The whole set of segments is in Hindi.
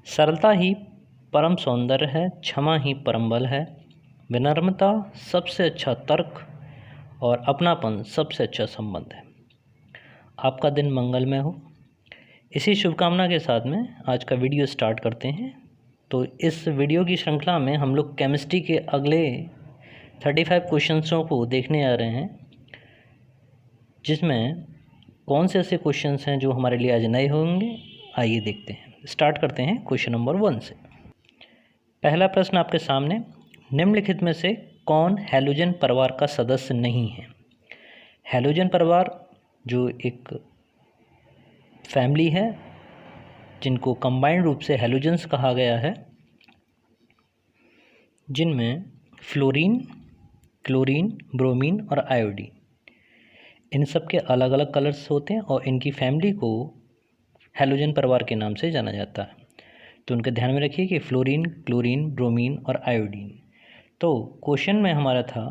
सरलता ही परम सौंदर्य है, क्षमा ही परम बल है, विनम्रता सबसे अच्छा तर्क और अपनापन सबसे अच्छा संबंध है। आपका दिन मंगलमय हो। इसी शुभकामना के साथ में आज का वीडियो स्टार्ट करते हैं। तो इस वीडियो की श्रृंखला में हम लोग केमिस्ट्री के अगले 35 क्वेश्चंसों को देखने आ रहे हैं, जिसमें कौन से ऐसे क्वेश्चंस हैं जो हमारे लिए आज नए होंगे। आइए देखते हैं। स्टार्ट करते हैं क्वेश्चन नंबर 1 से। पहला प्रश्न आपके सामने, निम्नलिखित में से कौन हैलोजन परिवार का सदस्य नहीं है। हैलोजन परिवार जो एक फैमिली है जिनको कंबाइंड रूप से हैलोजन्स कहा गया है, जिनमें फ्लोरीन, क्लोरीन, ब्रोमीन और आयोडीन, इन सब के अलग अलग कलर्स होते हैं और इनकी फैमिली को हैलोजन परिवार के नाम से जाना जाता है। तो उनके ध्यान में रखिए कि फ्लोरीन, क्लोरीन, ब्रोमीन और आयोडीन। तो क्वेश्चन में हमारा था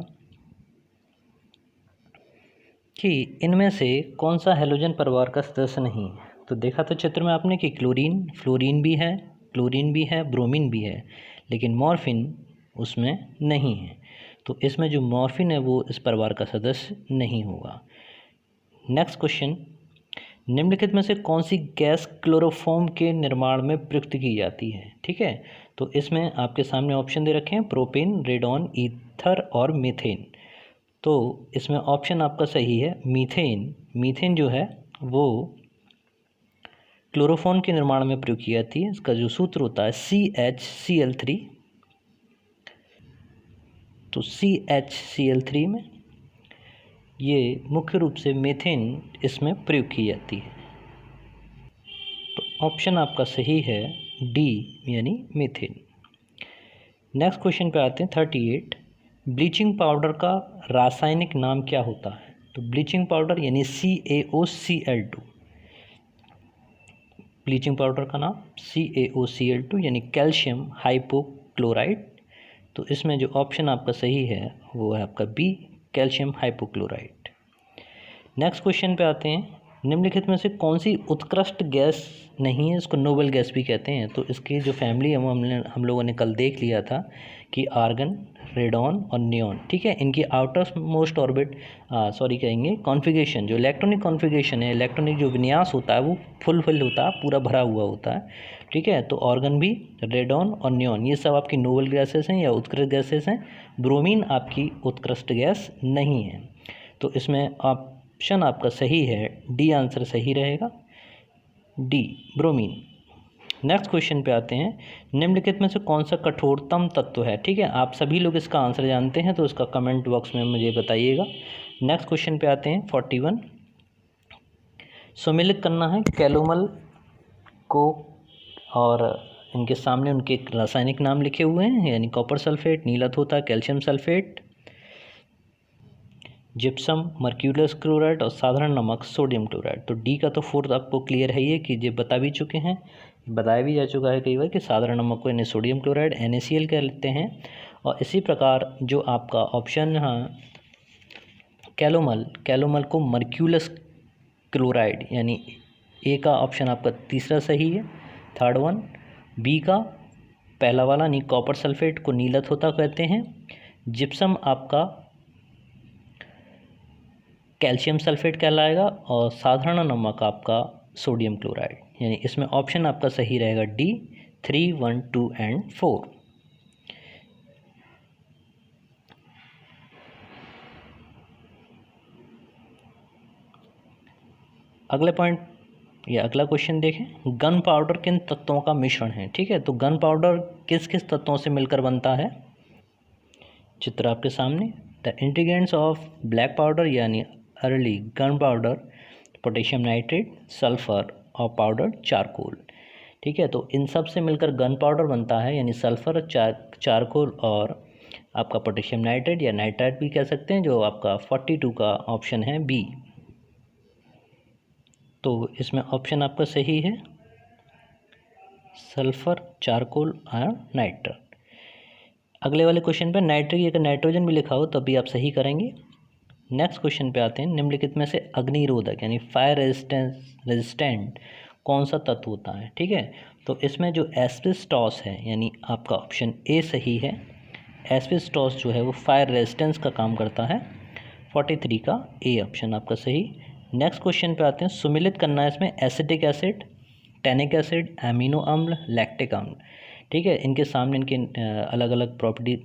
कि इनमें से कौन सा हैलोजन परिवार का सदस्य नहीं है। तो देखा था चित्र में आपने कि क्लोरीन, फ्लोरीन भी है, क्लोरीन भी है, ब्रोमीन भी है, लेकिन मॉर्फिन उसमें नहीं है। तो इसमें जो मॉर्फिन है वो इस परिवार का सदस्य नहीं होगा। नेक्स्ट क्वेश्चन, निम्नलिखित में से कौन सी गैस क्लोरोफॉर्म के निर्माण में प्रयुक्त की जाती है। ठीक है, तो इसमें आपके सामने ऑप्शन दे रखे हैं, प्रोपेन, रेडॉन, ईथर और मीथेन। तो इसमें ऑप्शन आपका सही है, मीथेन। मीथेन जो है वो क्लोरोफॉर्म के निर्माण में प्रयोग की जाती है। इसका जो सूत्र होता है CHCl3। तो CHCl3 में ये मुख्य रूप से मीथेन इसमें प्रयोग की जाती है। तो ऑप्शन आपका सही है डी, यानी मीथेन। नेक्स्ट क्वेश्चन पे आते हैं 38। ब्लीचिंग पाउडर का रासायनिक नाम क्या होता है। तो ब्लीचिंग पाउडर यानी CaOCl2। ब्लीचिंग पाउडर का नाम CaOCl2 यानी कैल्शियम हाइपोक्लोराइड। तो इसमें जो ऑप्शन आपका सही है वो है आपका B, calcium hypochloride. Next question पे आते हैं, निम्नलिखित में से कौन सी उत्कृष्ट गैस नहीं है, इसको नोबल गैस भी कहते हैं। तो इसकी जो फैमिली है वो हम लोगों ने कल देख लिया था कि आर्गन, रेडॉन और नियॉन। ठीक है, इनकी आउटर मोस्ट ऑर्बिट कहेंगे कॉन्फ़िगरेशन, जो इलेक्ट्रॉनिक कॉन्फ़िगरेशन है, इलेक्ट्रॉनिक जो विन्यास होता है वो फुल होता है, पूरा भरा हुआ होता है। ठीक है, तो आर्गन भी, रेडॉन और नियॉन ये सब आपकी नोबल गैसेस हैं या उत्कृष्ट गैसेस हैं। ब्रोमीन आपकी उत्कृष्ट गैस नहीं है। तो इसमें ऑप्शन आपका सही है डी, आंसर सही रहेगा डी, ब्रोमीन। नेक्स्ट क्वेश्चन पे आते हैं, निम्नलिखित में से कौन सा कठोरतम तत्व है। ठीक है, आप सभी लोग इसका आंसर जानते हैं तो इसका कमेंट बॉक्स में मुझे बताइएगा। नेक्स्ट क्वेश्चन पे आते हैं 41। सम्मिलित करना है कैलोमल को और इनके सामने उनके रासायनिक नाम लिखे हुए हैं, यानी कॉपर सल्फेट, नीला धोता, calcium sulphate, gypsum, mercurius chloride और साधारण नमक सोडियम क्लोराइड। तो डी का तो फोर्थ आपको क्लियर है, ये कि ये बता भी चुके हैं, बताया भी जा चुका है कई बार कि साधारण नमक को यानी सोडियम क्लोराइड NaCl कह लेते हैं। और इसी प्रकार जो आपका ऑप्शन है कैलोमल को मर्क्यूरियस क्लोराइड यानी ए का ऑप्शन आपका तीसरा सही है, थर्ड वन। बी का पहला वाला यानी कॉपर सल्फेट को नीला धोता कहते हैं। जिप्सम आपका कैल्शियम सल्फेट कहलाएगा और साधारण नमक आपका सोडियम क्लोराइड, यानी इसमें ऑप्शन आपका सही रहेगा डी, 3, 1, 2 एंड 4। अगले पॉइंट या अगला क्वेश्चन देखें, गन पाउडर किन तत्वों का मिश्रण है। ठीक है, तो गन पाउडर किस किस तत्वों से मिलकर बनता है। चित्र आपके सामने, the ingredients of black powder यानी early gunpowder, potassium nitrate, sulphur और पाउडर चारकोल। ठीक है, तो इन सब से मिलकर गन पाउडर बनता है, यानी सल्फर, चारकोल और आपका पोटेशियम नाइट्रेट या नाइट्राइट भी कह सकते हैं, जो आपका 42 का ऑप्शन है बी। तो इसमें ऑप्शन आपका सही है सल्फर, चारकोल और नाइट्रेट। अगले वाले क्वेश्चन पे नाइट्रिक अगर नाइट्रोजन भी लिखा हो तब भी आप सही करेंगे। नेक्स्ट क्वेश्चन पे आते हैं, निम्नलिखित में से अग्निरोधक यानी फायर रेजिस्टेंट कौन सा तत्व होता है। ठीक है, तो इसमें जो एस्बेस्टॉस है यानी आपका ऑप्शन ए सही है। एस्बेस्टॉस जो है वो फायर रेजिस्टेंस का काम करता है। 43 का ए ऑप्शन आपका सही। नेक्स्ट क्वेश्चन पे आते हैं। सुमिलित करना है इसमें acetic acid, tannic acid, amino अम्ल, लैक्टिक अम्ल। ठीक है, इनके सामने इनके अलग अलग प्रॉपर्टी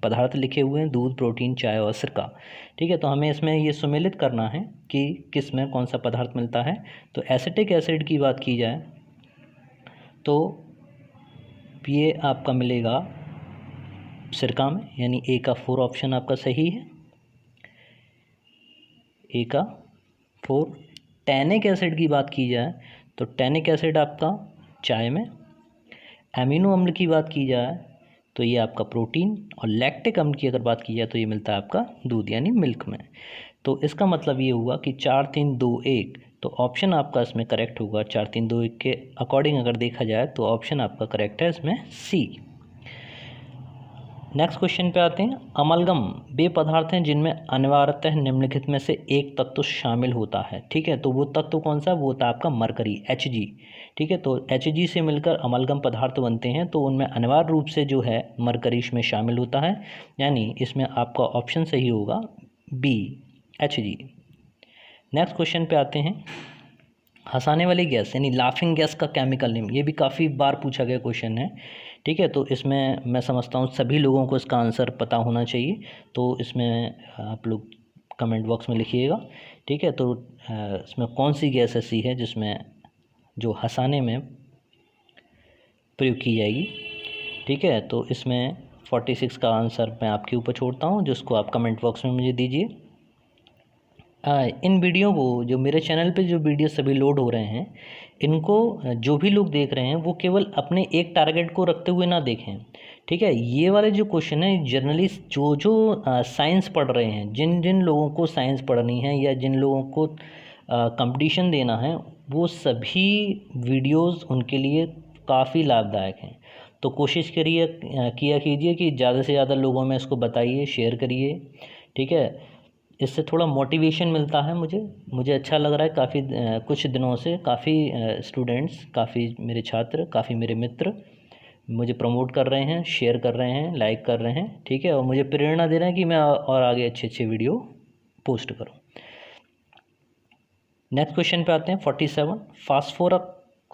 पदार्थ लिखे हुए हैं, दूध, प्रोटीन, चाय और सिरका। ठीक है, तो हमें इसमें ये सुमेलित करना है कि किस में कौन सा पदार्थ मिलता है। तो एसिटिक एसिड की बात की जाए तो ये आपका मिलेगा सिरका में, यानी ए का 4 ऑप्शन आपका सही है, ए का 4। टैनिक एसिड की बात की जाए तो टैनिक एसिड आपका चाय में। एमिनो अम्ल की बात की जाए तो ये आपका प्रोटीन, और लैक्टिक अम्ल की अगर बात की जाए तो ये मिलता है आपका दूध यानी मिल्क में। तो इसका मतलब ये हुआ कि 4 3 2 1, तो ऑप्शन आपका इसमें करेक्ट होगा। 4 3 2 1 के अकॉर्डिंग अगर देखा जाए तो ऑप्शन आपका करेक्ट है इसमें सी। नेक्स्ट क्वेश्चन पे आते हैं। अमलगम वे पदार्थ हैं जिनमें अनिवार्यतः निम्नलिखित में से एक तत्व शामिल होता है। ठीक है, तो वो तत्व कौन सा, वो होता है आपका मरकरी, Hg। ठीक है, तो Hg से मिलकर अमलगम पदार्थ बनते हैं, तो उनमें अनिवार्य रूप से जो है मरकरी इसमें शामिल होता है, यानी इसमें आपका ऑप्शन सही होगा बी, Hg। नेक्स्ट क्वेश्चन पे आते हैं। हंसाने वाली गैस यानी लाफिंग गैस का केमिकल नेम, ये भी काफ़ी बार पूछा गया क्वेश्चन है। ठीक है, तो इसमें मैं समझता हूँ सभी लोगों को इसका आंसर पता होना चाहिए, तो इसमें आप लोग कमेंट बॉक्स में लिखिएगा। ठीक है, तो इसमें कौन सी गैस ऐसी है जिसमें जो हंसाने में प्रयोग की जाएगी। ठीक है, तो इसमें 46 का आंसर मैं आपके ऊपर छोड़ता हूँ, जिसको आप कमेंट बॉक्स में मुझे दीजिए। इन वीडियो को जो मेरे चैनल पे जो वीडियो सभी लोड हो रहे हैं, इनको जो भी लोग देख रहे हैं वो केवल अपने एक टारगेट को रखते हुए ना देखें। ठीक है, ये वाले जो क्वेश्चन है जनरली जो साइंस पढ़ रहे हैं, जिन जिन लोगों को साइंस पढ़नी है या जिन लोगों को कंपटीशन देना है, वो सभी वीडियोस उनके लिए काफ़ी लाभदायक हैं। तो कोशिश करिए किया कीजिए कि ज़्यादा से ज़्यादा लोगों में इसको बताइए, शेयर करिए। ठीक है, इससे थोड़ा मोटिवेशन मिलता है मुझे अच्छा लग रहा है। काफ़ी कुछ दिनों से काफ़ी स्टूडेंट्स, काफ़ी मेरे छात्र, काफ़ी मेरे मित्र मुझे प्रमोट कर रहे हैं, शेयर कर रहे हैं, लाइक कर रहे हैं। ठीक है, और मुझे प्रेरणा दे रहे हैं कि मैं और आगे अच्छे अच्छे वीडियो पोस्ट करूं। नेक्स्ट क्वेश्चन पे आते हैं। 47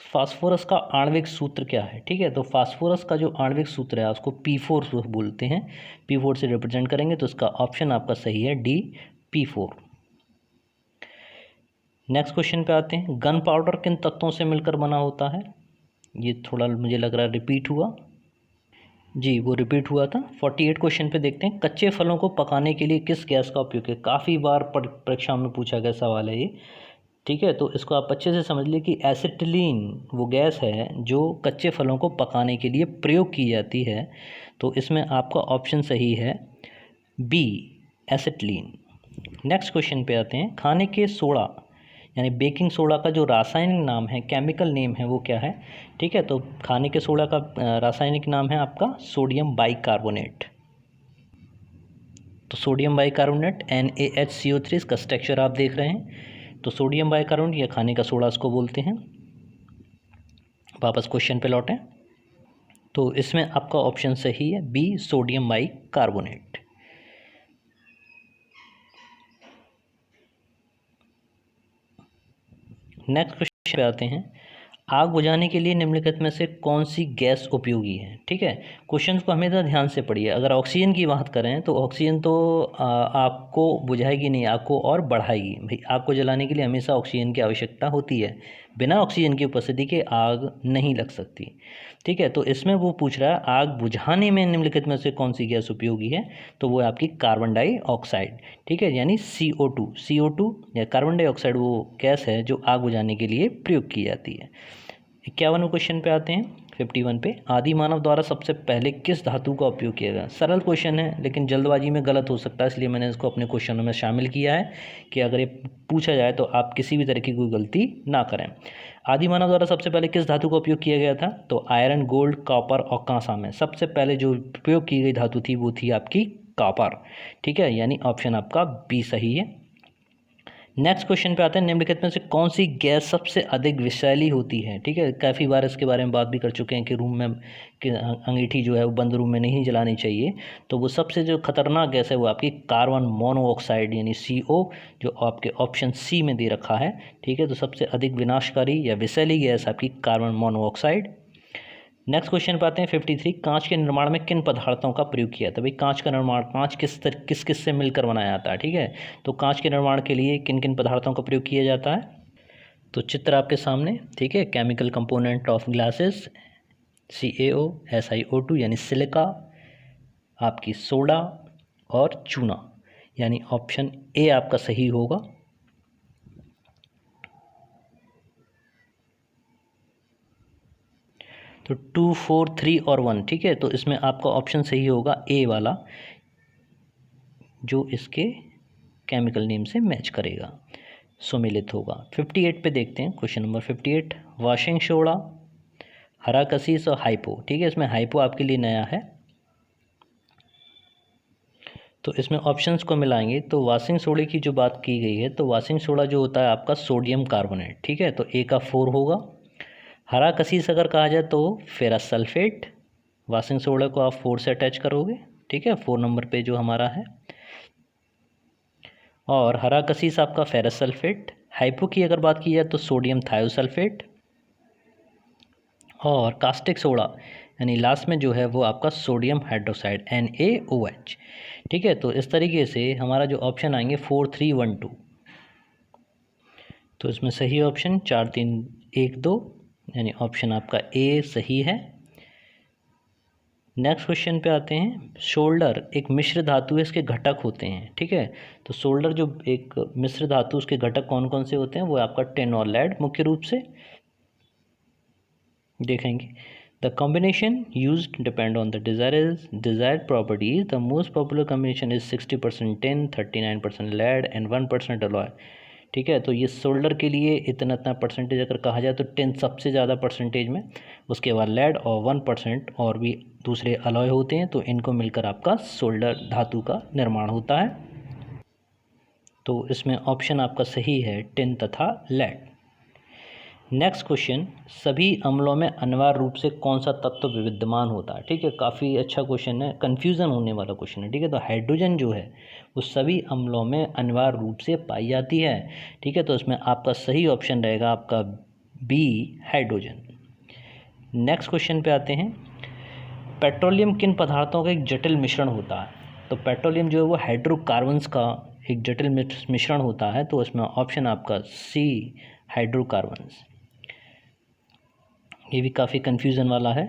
फास्फोरस का आणविक सूत्र क्या है। ठीक है, तो फास्फोरस का जो आणविक सूत्र है उसको P4 बोलते हैं, P4 से रिप्रेजेंट करेंगे, तो इसका ऑप्शन आपका सही है डी, P4। नेक्स्ट क्वेश्चन पे आते हैं। गन पाउडर किन तत्वों से मिलकर बना होता है। ये थोड़ा मुझे लग रहा है रिपीट हुआ, जी वो रिपीट हुआ था। 48 क्वेश्चन पे देखते हैं। कच्चे फलों को पकाने के लिए किस गैस का उपयोग है। काफ़ी बार परीक्षा में पूछा गया सवाल है ये। ठीक है, तो इसको आप अच्छे से समझ लीजिए कि एसिटिलीन वो गैस है जो कच्चे फलों को पकाने के लिए प्रयोग की जाती है। तो इसमें आपका ऑप्शन सही है बी, एसिटिलीन। नेक्स्ट क्वेश्चन पे आते हैं। खाने के सोडा यानी बेकिंग सोडा का जो रासायनिक नाम है, केमिकल नेम है, वो क्या है। ठीक है, तो खाने के सोडा का रासायनिक नाम है आपका सोडियम बाइकार्बोनेट। तो सोडियम बाइकार्बोनेट NaHCO3, इसका स्ट्रक्चर आप देख रहे हैं। तो सोडियम बाइकार्बोनेट या खाने का सोडा इसको बोलते हैं। वापस क्वेश्चन पे लौटें, तो इसमें आपका ऑप्शन सही है B, sodium bicarbonate. Next question पे आते हैं। आग बुझाने के लिए निम्नलिखित में से कौन सी गैस उपयोगी है। ठीक है, क्वेश्चन को हमेशा ध्यान से पढ़िए। अगर ऑक्सीजन की बात करें तो ऑक्सीजन तो आग को बुझाएगी नहीं, आग को और बढ़ाएगी। भाई आग को जलाने के लिए हमेशा ऑक्सीजन की आवश्यकता होती है, बिना ऑक्सीजन की उपस्थिति के आग नहीं लग सकती। ठीक है, तो इसमें वो पूछ रहा है आग बुझाने में निम्नलिखित में से कौन सी गैस उपयोगी है, तो वो है आपकी कार्बन डाइऑक्साइड। ठीक है, यानी CO2 या कार्बन डाइऑक्साइड वो गैस है जो आग बुझाने के लिए प्रयोग की जाती है। 51वें क्वेश्चन पे आते हैं। 51 पे, आदि मानव द्वारा सबसे पहले किस धातु का उपयोग किया गया। सरल क्वेश्चन है लेकिन जल्दबाजी में गलत हो सकता है, इसलिए मैंने इसको अपने क्वेश्चनों में शामिल किया है कि अगर ये पूछा जाए तो आप किसी भी तरह की कोई गलती ना करें। आदि मानव द्वारा सबसे पहले किस धातु का उपयोग किया गया था, तो आयरन, गोल्ड, कॉपर और कांसा में सबसे पहले जो उपयोग की गई धातु थी वो थी आपकी कॉपर। ठीक है, यानी ऑप्शन आपका बी सही है। नेक्स्ट क्वेश्चन पे आते हैं, निम्नलिखित में से कौन सी गैस सबसे अधिक विषैली होती है। ठीक है, काफ़ी बार इसके बारे में बात भी कर चुके हैं कि रूम में कि अंगीठी जो है वो बंद रूम में नहीं जलानी चाहिए। तो वो सबसे जो खतरनाक गैस है वो आपकी कार्बन मोनोऑक्साइड यानी CO, जो आपके ऑप्शन सी में दे रखा है। ठीक है, तो सबसे अधिक विनाशकारी या विषैली गैस आपकी कार्बन मोनोऑक्साइड। नेक्स्ट क्वेश्चन पे आते हैं 53, कांच के निर्माण में किन पदार्थों का प्रयोग किया था। भाई कांच का निर्माण, कांच किस से मिलकर बनाया जाता है। ठीक है, तो कांच के निर्माण के लिए किन किन पदार्थों का प्रयोग किया जाता है। तो चित्र आपके सामने। ठीक है, chemical component of glasses CaO, SiO2 यानी सिलिका, आपकी सोडा और चूना, यानी ऑप्शन ए आपका सही होगा। तो 2, 4, 3 और 1। ठीक है, तो इसमें आपका ऑप्शन सही होगा ए वाला, जो इसके केमिकल नेम से मैच करेगा, सुमेलित होगा। 58 पे देखते हैं, क्वेश्चन नंबर 58, वाशिंग सोडा, हरा कसीस और हाइपो। ठीक है, इसमें हाइपो आपके लिए नया है, तो इसमें ऑप्शंस को मिलाएंगे तो वाशिंग सोडे की जो बात की गई है, तो वाशिंग सोडा जो होता है आपका सोडियम कार्बोनेट। ठीक है, तो ए का 4 होगा। हरा कसीस अगर कहा जाए तो फेरस सल्फेट, वाशिंग सोडा को आप 4 से अटैच करोगे। ठीक है, 4 नंबर पे जो हमारा है। और हरा कसीस आपका फेरस सल्फेट। हाइपो की अगर बात की जाए तो सोडियम थायोसल्फेट। और कास्टिक सोडा यानी लास्ट में जो है वो आपका सोडियम हाइड्रोक्साइड NaOH। ठीक है, तो इस तरीके से हमारा जो ऑप्शन आएंगे 4, 3, 1, 2। तो इसमें सही ऑप्शन 4, 3, 1, 2 यानी ऑप्शन आपका ए सही है। नेक्स्ट क्वेश्चन पे आते हैं, शोल्डर एक मिश्र धातु है, इसके घटक होते हैं। ठीक है, तो शोल्डर जो एक मिश्र धातु, उसके घटक कौन कौन से होते हैं, वो आपका टिन और लेड मुख्य रूप से देखेंगे। The combination use depend on the desired properties. The most popular combination is 60% tin, 39% lead and 1% alloy. ठीक है, तो ये शोल्डर के लिए इतना परसेंटेज अगर कहा जाए तो टिन सबसे ज़्यादा परसेंटेज में, उसके बाद लेड और 1% और भी दूसरे अलॉय होते हैं, तो इनको मिलकर आपका शोल्डर धातु का निर्माण होता है। तो इसमें ऑप्शन आपका सही है टिन तथा लेड। नेक्स्ट क्वेश्चन, सभी अम्लों में अनिवार्य रूप से कौन सा तत्व विद्यमान होता है। ठीक है, काफ़ी अच्छा क्वेश्चन है, कन्फ्यूज़न होने वाला क्वेश्चन है। ठीक है, तो हाइड्रोजन जो है वो सभी अम्लों में अनिवार्य रूप से पाई जाती है। ठीक है, तो इसमें आपका सही ऑप्शन रहेगा आपका बी, हाइड्रोजन। नेक्स्ट क्वेश्चन पे आते हैं, पेट्रोलियम किन पदार्थों का एक जटिल मिश्रण होता है। तो पेट्रोलियम जो है वो हाइड्रोकार्बन्स का एक जटिल मिश्रण होता है, तो इसमें ऑप्शन आपका सी, हाइड्रोकार्बन्स। ये भी काफ़ी कन्फ्यूज़न वाला है।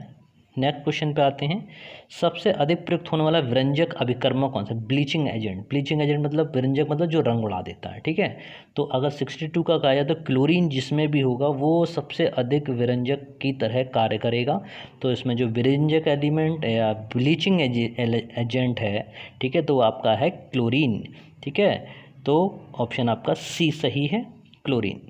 नेक्स्ट क्वेश्चन पे आते हैं, सबसे अधिक प्रयुक्त होने वाला विरंजक अभिकर्मक कौन सा। ब्लीचिंग एजेंट, ब्लीचिंग एजेंट मतलब विरंजक मतलब जो रंग उड़ा देता है। ठीक है, तो अगर 62 का कहा जाए तो क्लोरीन जिसमें भी होगा वो सबसे अधिक विरंजक की तरह कार्य करेगा। तो इसमें जो विरंजक एलिमेंट या ब्लीचिंग एजेंट है, ठीक है, तो आपका है क्लोरीन। ठीक है, तो ऑप्शन आपका सी सही है, क्लोरीन।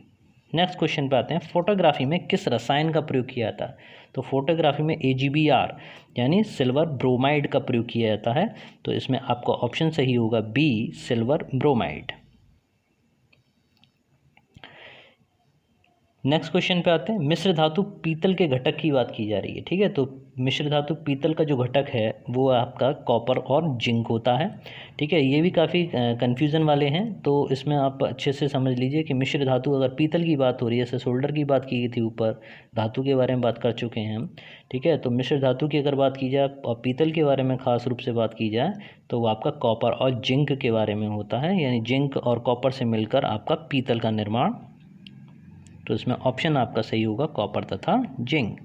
नेक्स्ट क्वेश्चन पे आते हैं, फोटोग्राफी में किस रसायन का प्रयोग किया जाता है। तो फोटोग्राफी में AgBr यानी सिल्वर ब्रोमाइड का प्रयोग किया जाता है, तो इसमें आपका ऑप्शन सही होगा B, silver bromide. Next question पे आते हैं, मिश्र धातु पीतल के घटक की बात की जा रही है। ठीक है, तो मिश्र धातु पीतल का जो घटक है वो आपका कॉपर और जिंक होता है। ठीक है, ये भी काफ़ी कन्फ्यूज़न वाले हैं, तो इसमें आप अच्छे से समझ लीजिए कि मिश्र धातु अगर पीतल की बात हो रही है, जैसे शोल्डर की बात की गई थी, ऊपर धातु के बारे में बात कर चुके हैं हम। ठीक है, तो मिश्र धातु की अगर बात की जाए और पीतल के बारे में खास रूप से बात की जाए तो वो आपका कॉपर और जिंक के बारे में होता है, यानी जिंक और कॉपर से मिलकर आपका पीतल का निर्माण। तो इसमें ऑप्शन आपका सही होगा कॉपर तथा जिंक।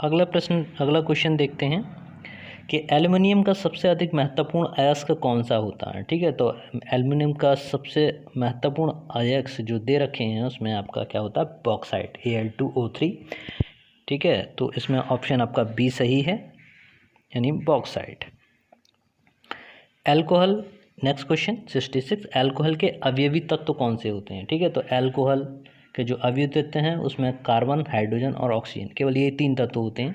अगला क्वेश्चन देखते हैं कि एल्युमिनियम का सबसे अधिक महत्वपूर्ण अयस्क कौन सा होता है। ठीक है, तो एल्युमिनियम का सबसे महत्वपूर्ण अयस्क जो दे रखे हैं उसमें आपका क्या होता है, बॉक्साइट Al2O3। ठीक है, तो इसमें ऑप्शन आपका बी सही है, यानी bauxite. Alcohol, next question 66, alcohol के अवयवी तत्व कौन से होते हैं। ठीक है, तो एल्कोहल के जो अवयवी तत्व हैं उसमें कार्बन, हाइड्रोजन और ऑक्सीजन, केवल ये 3 तत्व होते हैं।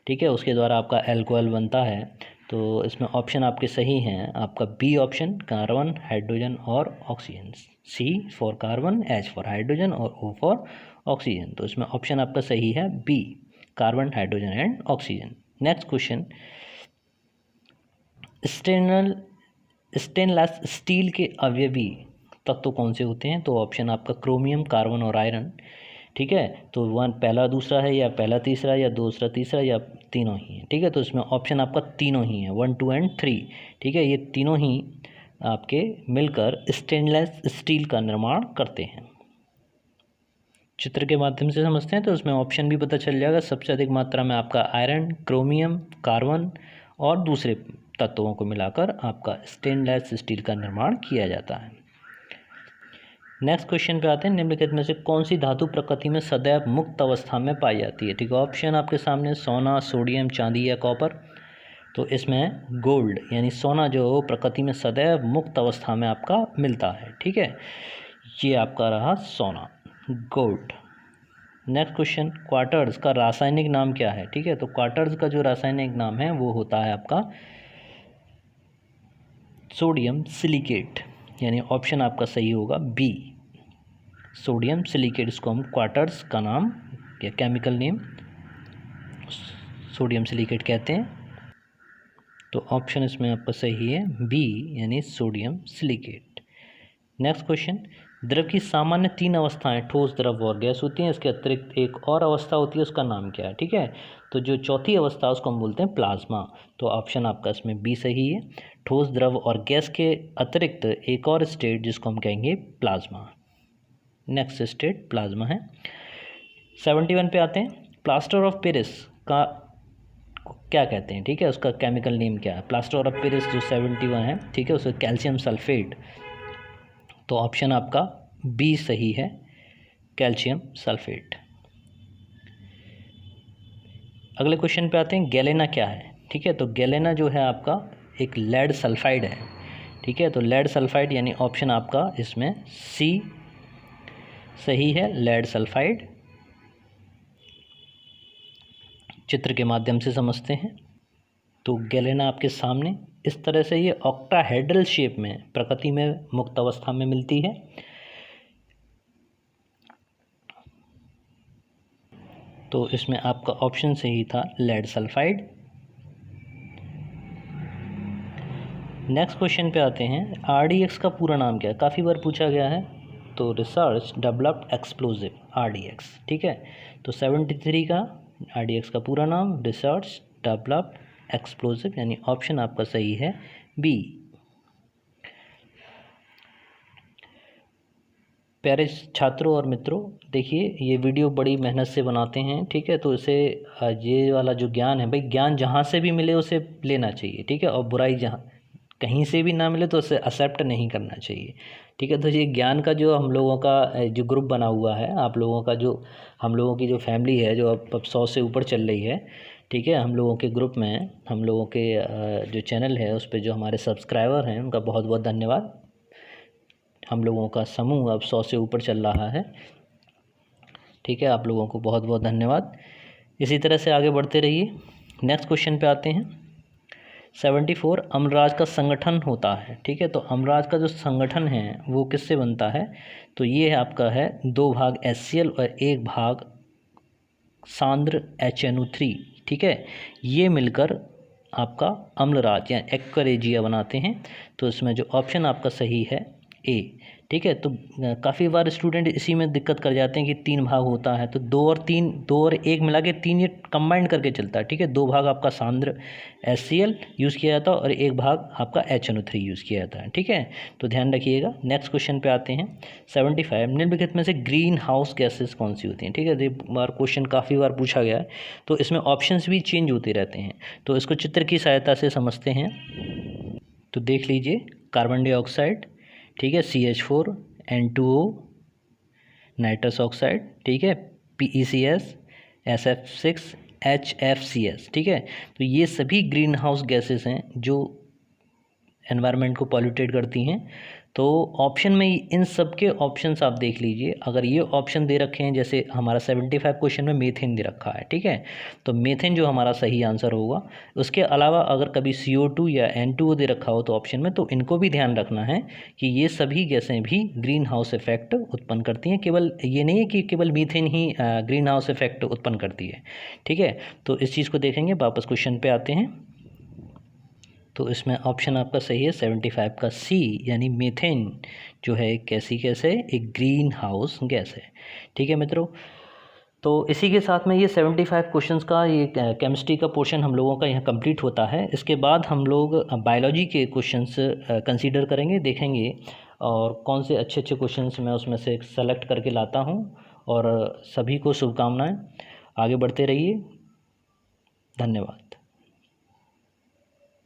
ठीक है, उसके द्वारा आपका एल्कोहल बनता है। तो इसमें ऑप्शन आपके सही हैं, आपका बी ऑप्शन, कार्बन, हाइड्रोजन और oxygen. C for carbon, H for hydrogen और ओ फॉर ऑक्सीजन। तो इसमें ऑप्शन आपका सही है B, carbon, hydrogen and oxygen. Next question, stainless steel के अवयवी तत्व कौन से होते हैं? तो ऑप्शन आपका क्रोमियम, कार्बन और आयरन। ठीक है, तो वन पहला दूसरा है या पहला तीसरा या दूसरा तीसरा या तीनों ही है। ठीक है, तो इसमें ऑप्शन आपका तीनों ही है, 1, 2 एंड 3। ठीक है, ये तीनों ही आपके मिलकर स्टेनलेस स्टील का निर्माण करते हैं। चित्र के माध्यम से समझते हैं तो उसमें ऑप्शन भी पता चल जाएगा। सबसे अधिक मात्रा में आपका आयरन, क्रोमियम, कार्बन और दूसरे तत्वों को मिलाकर आपका स्टेनलेस स्टील का निर्माण किया जाता है। नेक्स्ट क्वेश्चन पे आते हैं, निम्नलिखित में से कौन सी धातु प्रकृति में सदैव मुक्त अवस्था में पाई जाती है? ठीक है, ऑप्शन आपके सामने सोना, सोडियम, चांदी या कॉपर। तो इसमें गोल्ड यानी सोना जो प्रकृति में सदैव मुक्त अवस्था में आपका मिलता है। ठीक है, ये आपका रहा सोना, गोल्ड। नेक्स्ट क्वेश्चन, क्वार्टर्स का रासायनिक नाम क्या है? ठीक है, तो क्वार्टर्स का जो रासायनिक नाम है वो होता है आपका सोडियम सिलिकेट, यानी ऑप्शन आपका सही होगा बी, सोडियम सिलिकेट। इसको हम क्वार्टर्स का नाम या केमिकल नेम सोडियम सिलिकेट कहते हैं। तो ऑप्शन इसमें आपका सही है बी, यानी सोडियम सिलिकेट। नेक्स्ट क्वेश्चन, द्रव की सामान्य 3 अवस्थाएं ठोस, द्रव और गैस होती हैं। इसके अतिरिक्त एक और अवस्था होती है, उसका नाम क्या है? ठीक है, तो जो चौथी अवस्था है उसको हम बोलते हैं प्लाज्मा। तो ऑप्शन आपका इसमें बी सही है, ठोस, द्रव और गैस के अतिरिक्त एक और स्टेट जिसको हम कहेंगे प्लाज्मा। नेक्स्ट स्टेट प्लाज्मा है। 71 पे आते हैं, प्लास्टर ऑफ पेरिस का क्या कहते हैं? ठीक है, उसका केमिकल नेम क्या है? प्लास्टर ऑफ पेरिस जो 71 है, ठीक है, उसका कैल्शियम सल्फेट। तो ऑप्शन आपका बी सही है, कैल्शियम सल्फेट। अगले क्वेश्चन पे आते हैं, गैलेना क्या है? ठीक है, तो गैलेना जो है आपका एक लेड सल्फाइड है। ठीक है, तो लेड सल्फाइड यानी ऑप्शन आपका इसमें सी सही है, लेड सल्फाइड। चित्र के माध्यम से समझते हैं तो गैलेना आपके सामने इस तरह से ये ऑक्टाहेड्रल शेप में प्रकृति में मुक्त अवस्था में मिलती है। तो इसमें आपका ऑप्शन सही था लेड सल्फाइड। नेक्स्ट क्वेश्चन पे आते हैं, RDX का पूरा नाम क्या है? काफ़ी बार पूछा गया है। तो रिसर्च डेवलप्ड एक्सप्लोजिव, RDX। ठीक है, तो 73 का RDX का पूरा नाम रिसर्च डेवलप्ड एक्सप्लोजिव, यानी ऑप्शन आपका सही है बी। प्यारे छात्रों और मित्रों, देखिए ये वीडियो बड़ी मेहनत से बनाते हैं। ठीक है, तो इसे ये वाला जो ज्ञान है भाई, ज्ञान जहाँ से भी मिले उसे लेना चाहिए। ठीक है, और बुराई जहाँ कहीं से भी ना मिले तो उसे एक्सेप्ट नहीं करना चाहिए। ठीक है, तो ये ज्ञान का जो हम लोगों का जो ग्रुप बना हुआ है, आप लोगों का जो हम लोगों की जो फैमिली है जो अब 100 से ऊपर चल रही है। ठीक है, हम लोगों के ग्रुप में हम लोगों के जो चैनल है उस पर जो हमारे सब्सक्राइबर हैं उनका बहुत बहुत धन्यवाद। हम लोगों का समूह अब 100 से ऊपर चल रहा है। ठीक है, आप लोगों को बहुत बहुत धन्यवाद। इसी तरह से आगे बढ़ते रहिए। नेक्स्ट क्वेश्चन पे आते हैं, 74 अम्लराज का संगठन होता है। ठीक है, तो अम्लराज का जो संगठन है वो किससे बनता है? तो ये आपका है 2 भाग HCl और 1 भाग सांद्र HNO3। ठीक है, ये मिलकर आपका अम्लराज या एक्वरेजिया बनाते हैं। तो इसमें जो ऑप्शन आपका सही है ए। ठीक है, तो काफ़ी बार स्टूडेंट इसी में दिक्कत कर जाते हैं कि 3 भाग होता है, तो 2 और 1 मिला के 3 ये कंबाइंड करके चलता है। ठीक है, 2 भाग आपका सांद्र HCl यूज़ किया जाता है और 1 भाग आपका HNO3 यूज़ किया जाता है। ठीक है, तो ध्यान रखिएगा। नेक्स्ट क्वेश्चन पे आते हैं, 75 निम्नलिखित में से ग्रीन हाउस गैसेस कौन सी होती हैं? ठीक है, ये बार क्वेश्चन काफ़ी बार पूछा गया है, तो इसमें ऑप्शंस भी चेंज होते रहते हैं। तो इसको चित्र की सहायता से समझते हैं। तो देख लीजिए, कार्बन डाइऑक्साइड, ठीक है, CH4, N2O, नाइट्रस ऑक्साइड, ठीक है, PECS, SF6, HFCS। ठीक है, तो ये सभी ग्रीन हाउस गैसेस हैं जो एनवायरनमेंट को पॉल्यूटेट करती हैं। तो ऑप्शन में इन सब के ऑप्शंस आप देख लीजिए। अगर ये ऑप्शन दे रखे हैं, जैसे हमारा 75 क्वेश्चन में मीथेन दे रखा है, ठीक है, तो मीथेन जो हमारा सही आंसर होगा। उसके अलावा अगर कभी CO2 या N2O दे रखा हो तो ऑप्शन में, तो इनको भी ध्यान रखना है कि ये सभी गैसें भी ग्रीन हाउस इफेक्ट उत्पन्न करती हैं। केवल ये नहीं है कि केवल मीथेन ही ग्रीन हाउस इफेक्ट उत्पन्न करती है, ठीक है। तो इस चीज़ को देखेंगे। वापस क्वेश्चन पे आते हैं। तो इसमें ऑप्शन आपका सही है 75 का सी, यानी मीथेन जो है कैसी गैस है, एक ग्रीन हाउस गैस है, ठीक है मित्रों। तो इसी के साथ में ये 75 क्वेश्चंस का ये केमिस्ट्री का पोर्शन हम लोगों का यहाँ कंप्लीट होता है। इसके बाद हम लोग बायोलॉजी के क्वेश्चंस कंसीडर करेंगे, देखेंगे और कौन से अच्छे अच्छे क्वेश्चंस मैं उसमें से सेलेक्ट करके लाता हूँ। और सभी को शुभकामनाएं, आगे बढ़ते रहिए। धन्यवाद।